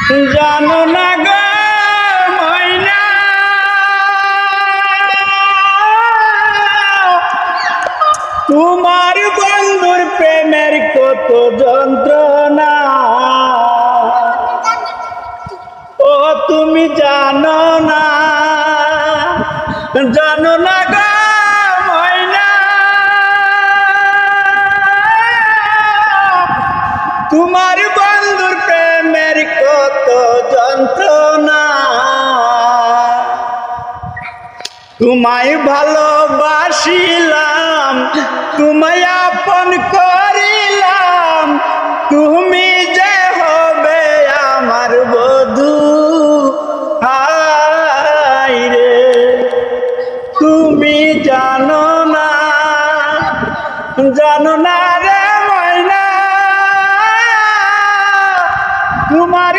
জানো না গো ময়না, তোমার বন্ধুর প্রেমের কত যন্ত্রণা। ও তুমি জানো না, জানো না গো ময়না, তোমার বন্ধুর প্রেমের কত যন্ত্রণা। তোমায় ভালোবাসিলাম, তোমায় আপন করিলাম, তুমি যে হবে আমার বধূ। হায় রে তুমি জানো না, জানো না রে ময়না, তোমার